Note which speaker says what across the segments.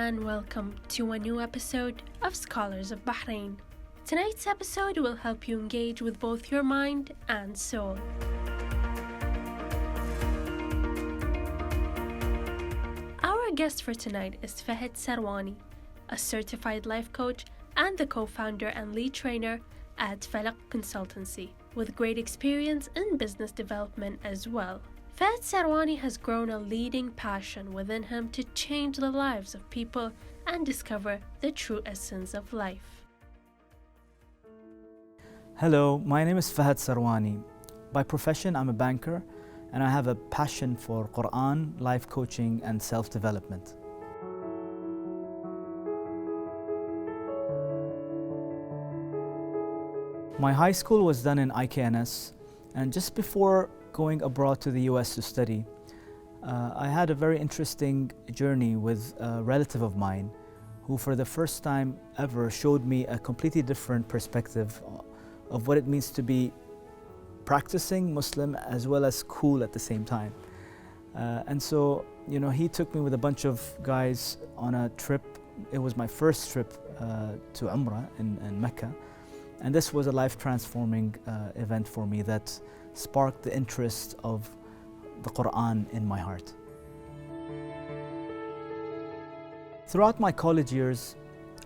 Speaker 1: and welcome to a new episode of Scholars of Bahrain. Tonight's episode will help you engage with both your mind and soul. Our guest for tonight is Fahd Sarwani, a certified life coach and the co-founder and lead trainer at Falaq Consultancy, with great experience in business development as well. Fahd Sarwani has grown a leading passion within him to change the lives of people and discover the true essence of life.
Speaker 2: Hello, my name is Fahd Sarwani. By profession, I'm a banker, and I have a passion for Quran, life coaching, and self-development. My high school was done in IKNS, and just before going abroad to the US to study, I had a very interesting journey with a relative of mine who for the first time ever showed me a completely different perspective of what it means to be practicing Muslim as well as cool at the same time. And so, he took me with a bunch of guys on a trip. It was my first trip to Umrah in Mecca. And this was a life-transforming event for me that sparked the interest of the Quran in my heart. Throughout my college years,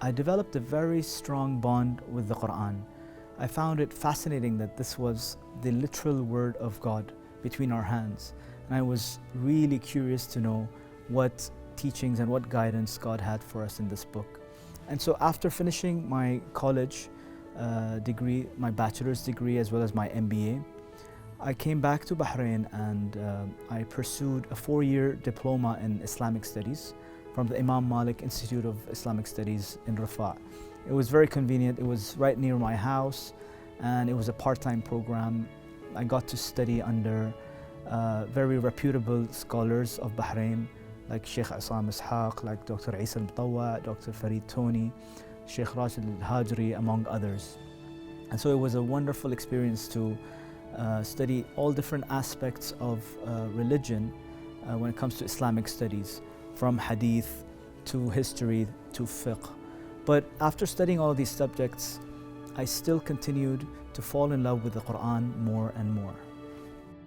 Speaker 2: I developed a very strong bond with the Quran. I found it fascinating that this was the literal word of God between our hands. And I was really curious to know what teachings and what guidance God had for us in this book. And so after finishing my college degree, my bachelor's degree as well as my MBA, I came back to Bahrain and I pursued a 4-year diploma in Islamic Studies from the Imam Malik Institute of Islamic Studies in Rafah. It was very convenient. It was right near my house and it was a part-time program. I got to study under very reputable scholars of Bahrain like Sheikh Asam Ishaq, like Dr. Isa al-Mutawwa, Dr. Farid Toni, Sheikh Rashid al-Hajri, among others. And so it was a wonderful experience to study all different aspects of religion when it comes to Islamic studies, from hadith to history to fiqh. But after studying all these subjects, I still continued to fall in love with the Quran more and more.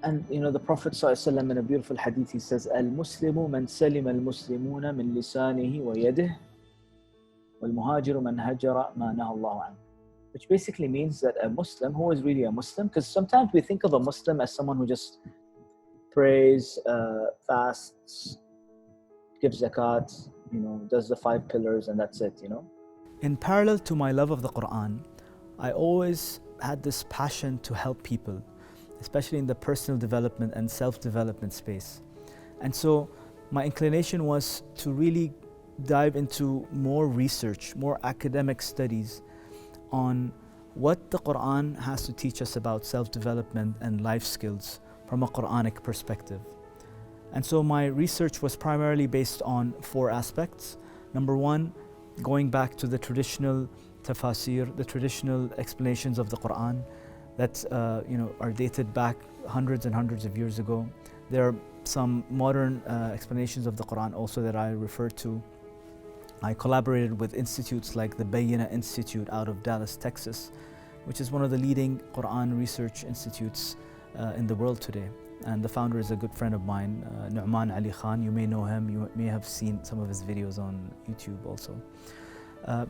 Speaker 3: And the Prophet ﷺ in a beautiful hadith, he says, Al-Muslimu man salima al-Muslimuna min lisanihi wa yadihi, wal-muhajiru man hajara ma naha Allahu anhu. Which basically means that a Muslim, who is really a Muslim, because sometimes we think of a Muslim as someone who just prays, fasts, gives zakat, does the 5 pillars and that's it,
Speaker 2: In parallel to my love of the Quran, I always had this passion to help people, especially in the personal development and self-development space. And so my inclination was to really dive into more research, more academic studies on what the Quran has to teach us about self-development and life skills from a Quranic perspective. And so my research was primarily based on 4 aspects. Number 1, going back to the traditional tafasir, the traditional explanations of the Quran that are dated back hundreds and hundreds of years ago. There are some modern explanations of the Quran also that I refer to. I collaborated with institutes like the Bayina Institute out of Dallas, Texas, which is one of the leading Quran research institutes in the world today. And the founder is a good friend of mine, Nu'man Ali Khan. You may know him, you may have seen some of his videos on YouTube also.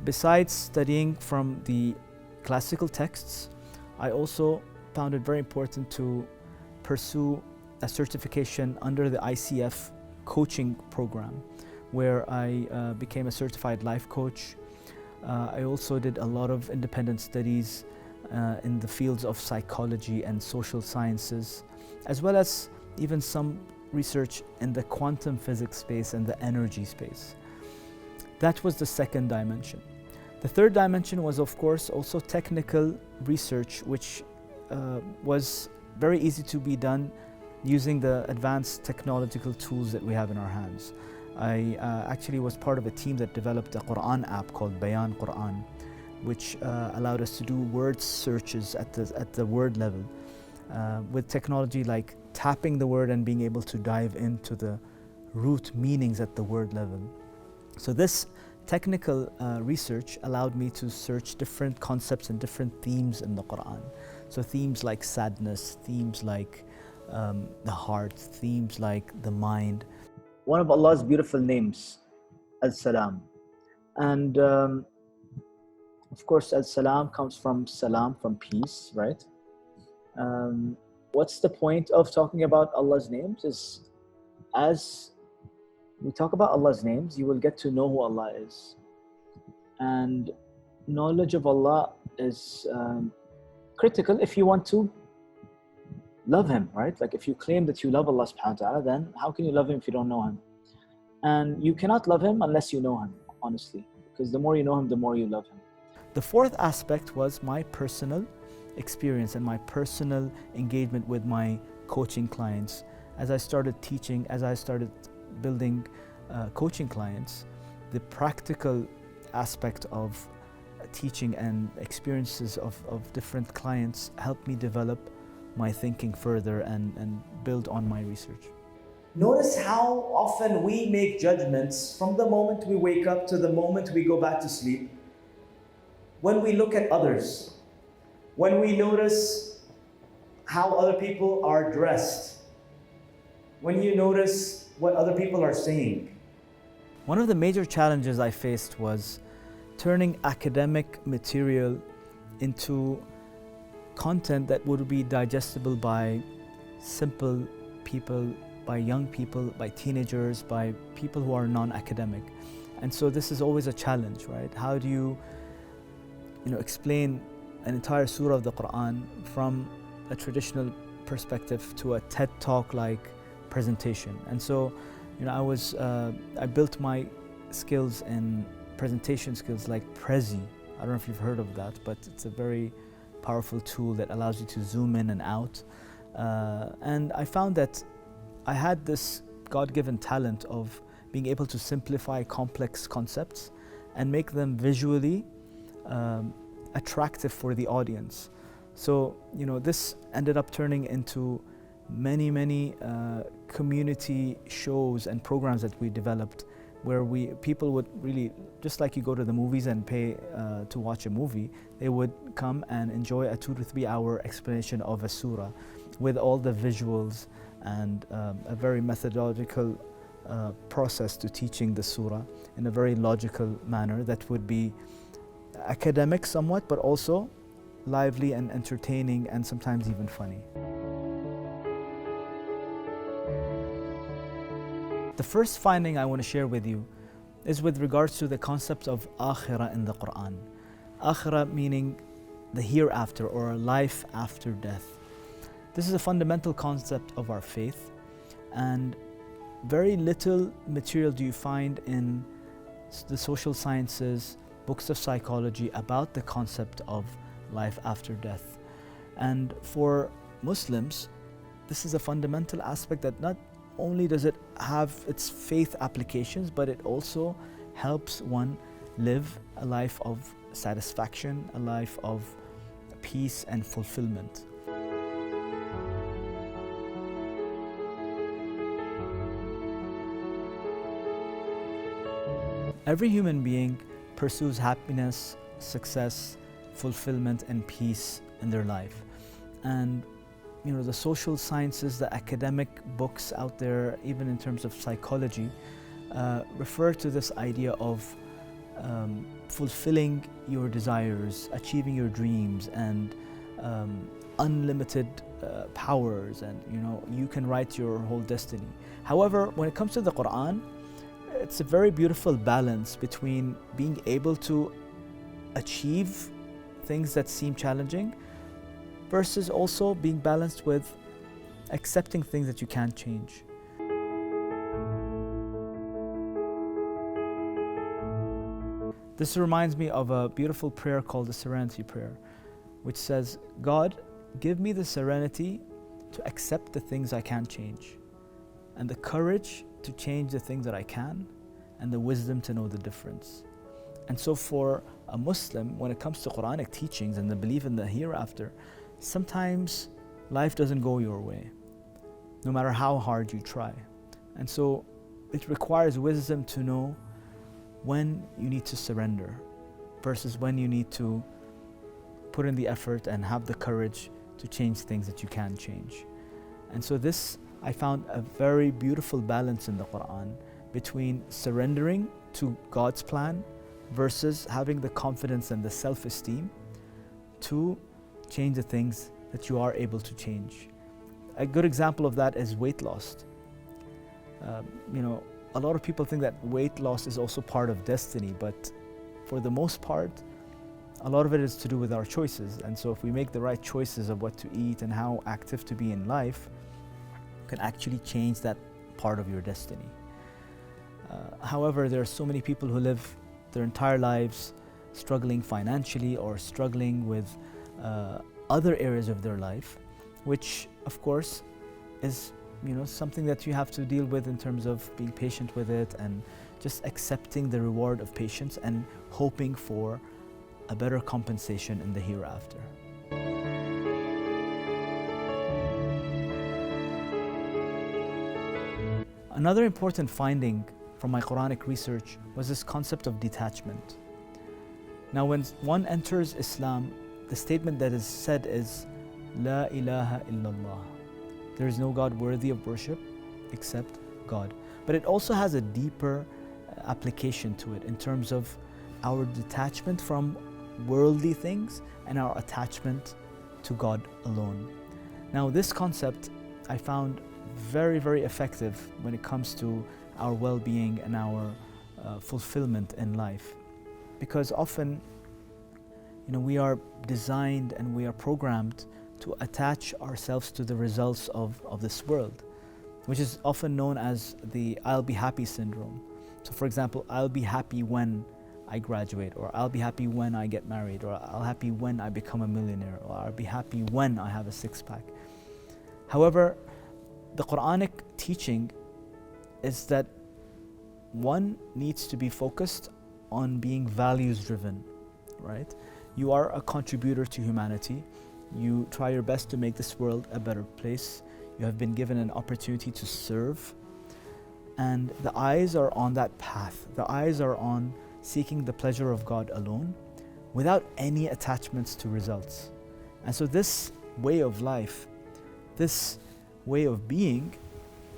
Speaker 2: Besides studying from the classical texts, I also found it very important to pursue a certification under the ICF coaching program, where I became a certified life coach. I also did a lot of independent studies in the fields of psychology and social sciences, as well as even some research in the quantum physics space and the energy space. That was the second dimension. The third dimension was, of course, also technical research, which was very easy to be done using the advanced technological tools that we have in our hands. I actually was part of a team that developed a Quran app called Bayan Quran, which allowed us to do word searches at the word level with technology like tapping the word and being able to dive into the root meanings at the word level. So this technical research allowed me to search different concepts and different themes in the Quran. So themes like sadness, themes like the heart, themes like the mind.
Speaker 3: One of Allah's beautiful names, Al-Salam. And of course, Al-Salam comes from salam, from peace, right? What's the point of talking about Allah's names is, as we talk about Allah's names, you will get to know who Allah is. And knowledge of Allah is critical if you want to love Him, right? Like if you claim that you love Allah subhanahu wa ta'ala, then how can you love Him if you don't know Him? And you cannot love Him unless you know Him, honestly. Because the more you know Him, the more you love Him.
Speaker 2: The fourth aspect was my personal experience and my personal engagement with my coaching clients. As I started teaching, as I started building coaching clients, the practical aspect of teaching and experiences of different clients helped me develop my thinking further and build on my research.
Speaker 4: Notice how often we make judgments from the moment we wake up to the moment we go back to sleep. When we look at others, when we notice how other people are dressed, when you notice what other people are saying.
Speaker 2: One of the major challenges I faced was turning academic material into content that would be digestible by simple people, by young people, by teenagers, by people who are non-academic. And so this is always a challenge, right? How do you explain an entire surah of the Quran from a traditional perspective to a TED Talk like presentation? And so, I built my skills in presentation skills like Prezi. I don't know if you've heard of that, but it's a very powerful tool that allows you to zoom in and out. And I found that I had this God-given talent of being able to simplify complex concepts and make them visually attractive for the audience. So, this ended up turning into many community shows and programs that we developed, where people would really, just like you go to the movies and pay to watch a movie, they would come and enjoy a 2 to 3 hour explanation of a surah with all the visuals and a very methodological process to teaching the surah in a very logical manner that would be academic somewhat, but also lively and entertaining and sometimes even funny. The first finding I want to share with you is with regards to the concept of akhirah in the Quran. Akhirah meaning the hereafter or life after death. This is a fundamental concept of our faith, and very little material do you find in the social sciences, books of psychology about the concept of life after death. And for Muslims, this is a fundamental aspect that not only does it have its faith applications, but it also helps one live a life of satisfaction, a life of peace and fulfillment. Every human being pursues happiness, success, fulfillment, and peace in their life. And the social sciences, the academic books out there, even in terms of psychology, refer to this idea of fulfilling your desires, achieving your dreams, and unlimited powers, and you can write your whole destiny. However, when it comes to the Quran, it's a very beautiful balance between being able to achieve things that seem challenging versus also being balanced with accepting things that you can't change. This reminds me of a beautiful prayer called the Serenity Prayer, which says, God, give me the serenity to accept the things I can't change, and the courage to change the things that I can, and the wisdom to know the difference. And so for a Muslim, when it comes to Quranic teachings and the belief in the hereafter, sometimes life doesn't go your way, no matter how hard you try. And so it requires wisdom to know when you need to surrender versus when you need to put in the effort and have the courage to change things that you can change. And so this, I found a very beautiful balance in the Quran between surrendering to God's plan versus having the confidence and the self-esteem to change the things that you are able to change. A good example of that is weight loss. A lot of people think that weight loss is also part of destiny, but for the most part, a lot of it is to do with our choices. And so if we make the right choices of what to eat and how active to be in life, you can actually change that part of your destiny. However, there are so many people who live their entire lives struggling financially or struggling with other areas of their life, which of course is something that you have to deal with in terms of being patient with it and just accepting the reward of patience and hoping for a better compensation in the hereafter. Another important finding from my Quranic research was this concept of detachment. Now, when one enters Islam, the statement that is said is, La ilaha illallah. There is no God worthy of worship except God. But it also has a deeper application to it in terms of our detachment from worldly things and our attachment to God alone. Now, this concept I found very, very effective when it comes to our well-being and our fulfillment in life. Because often, we are designed and we are programmed to attach ourselves to the results of this world, which is often known as the I'll be happy syndrome. So for example, I'll be happy when I graduate, or I'll be happy when I get married, or I'll be happy when I become a millionaire, or I'll be happy when I have a six-pack. However, the Quranic teaching is that one needs to be focused on being values-driven, right? You are a contributor to humanity. You try your best to make this world a better place. You have been given an opportunity to serve. And the eyes are on that path. The eyes are on seeking the pleasure of God alone without any attachments to results. And so this way of life, this way of being,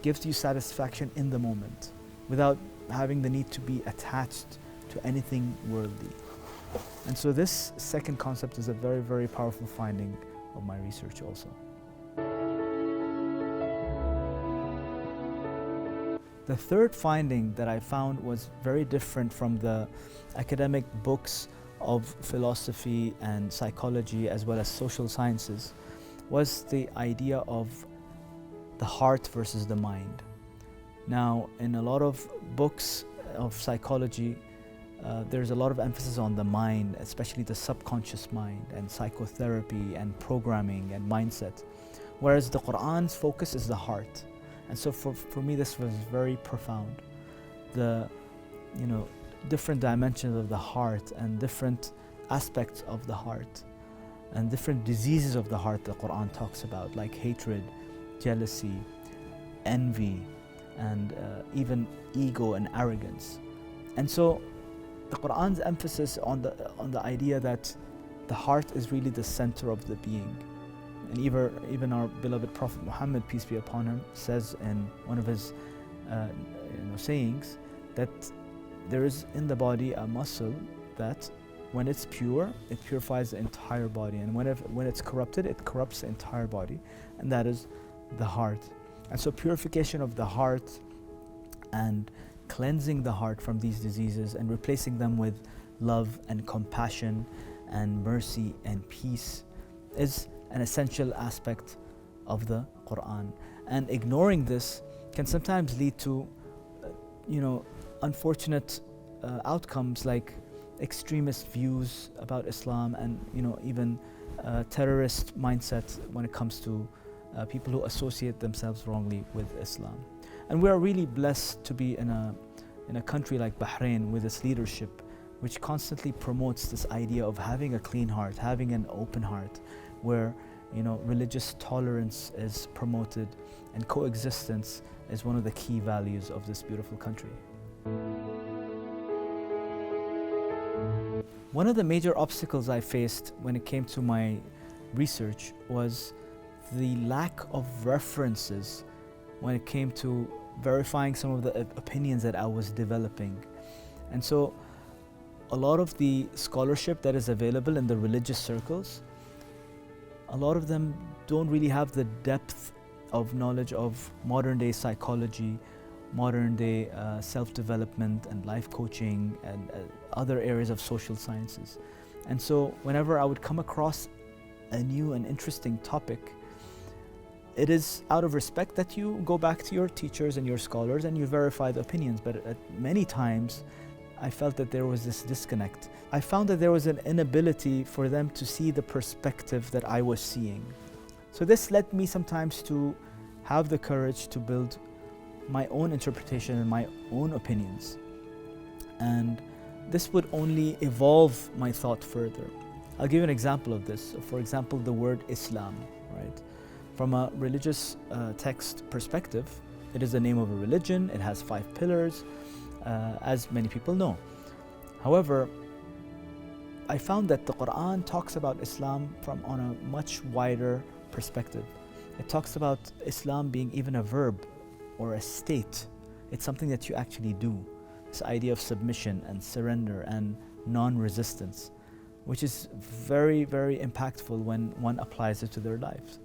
Speaker 2: gives you satisfaction in the moment without having the need to be attached to anything worldly. And so this second concept is a very, very powerful finding of my research also. The third finding that I found was very different from the academic books of philosophy and psychology as well as social sciences was the idea of the heart versus the mind. Now, in a lot of books of psychology, there's a lot of emphasis on the mind, especially the subconscious mind, and psychotherapy and programming and mindset, whereas the Quran's focus is the heart. And so for me, this was very profound. The different dimensions of the heart and different aspects of the heart and different diseases of the heart the Quran talks about, like hatred, jealousy, envy, and even ego and arrogance. And so the Quran's emphasis on the idea that the heart is really the center of the being. And even our beloved Prophet Muhammad, peace be upon him, says in one of his sayings that there is in the body a muscle that when it's pure, it purifies the entire body, and when it's corrupted, it corrupts the entire body, and that is the heart. And so purification of the heart and cleansing the heart from these diseases and replacing them with love and compassion and mercy and peace is an essential aspect of the Quran. And ignoring this can sometimes lead to unfortunate outcomes like extremist views about Islam and even terrorist mindset when it comes to people who associate themselves wrongly with Islam. And we are really blessed to be in a country like Bahrain with its leadership, which constantly promotes this idea of having a clean heart, having an open heart, where religious tolerance is promoted and coexistence is one of the key values of this beautiful country. One of the major obstacles I faced when it came to my research was the lack of references when it came to verifying some of the opinions that I was developing. And so a lot of the scholarship that is available in the religious circles, a lot of them don't really have the depth of knowledge of modern day psychology, modern day self-development and life coaching and other areas of social sciences. And so whenever I would come across a new and interesting topic, it is out of respect that you go back to your teachers and your scholars and you verify the opinions. But at many times, I felt that there was this disconnect. I found that there was an inability for them to see the perspective that I was seeing. So this led me sometimes to have the courage to build my own interpretation and my own opinions. And this would only evolve my thought further. I'll give you an example of this. For example, the word Islam, right? From a religious text perspective, it is the name of a religion, it has 5 pillars, as many people know. However, I found that the Quran talks about Islam on a much wider perspective. It talks about Islam being even a verb or a state. It's something that you actually do. This idea of submission and surrender and non-resistance, which is very, very impactful when one applies it to their lives.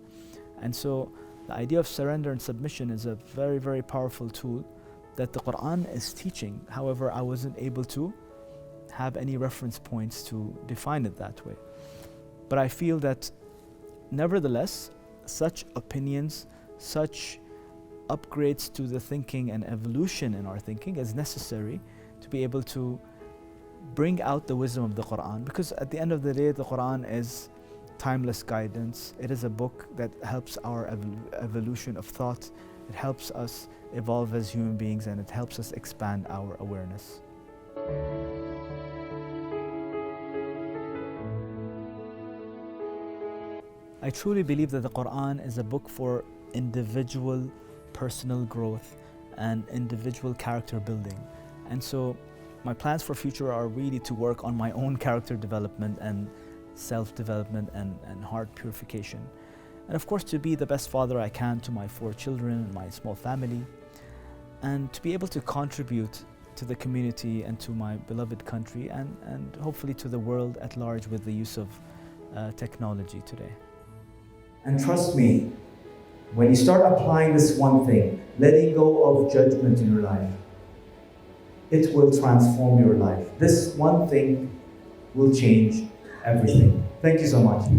Speaker 2: And so the idea of surrender and submission is a very, very powerful tool that the Quran is teaching. However, I wasn't able to have any reference points to define it that way. But I feel that nevertheless, such opinions, such upgrades to the thinking and evolution in our thinking is necessary to be able to bring out the wisdom of the Quran. Because at the end of the day, the Quran is timeless guidance. It is a book that helps our evolution of thought. It helps us evolve as human beings, and it helps us expand our awareness. I truly believe that the Quran is a book for individual personal growth and individual character building. And so my plans for future are really to work on my own character development and self-development and heart purification. And of course, to be the best father I can to my 4 children and my small family, and to be able to contribute to the community and to my beloved country and hopefully to the world at large with the use of technology today.
Speaker 4: And trust me, when you start applying this one thing, letting go of judgment in your life, it will transform your life. This one thing will change everything. Thank you so much.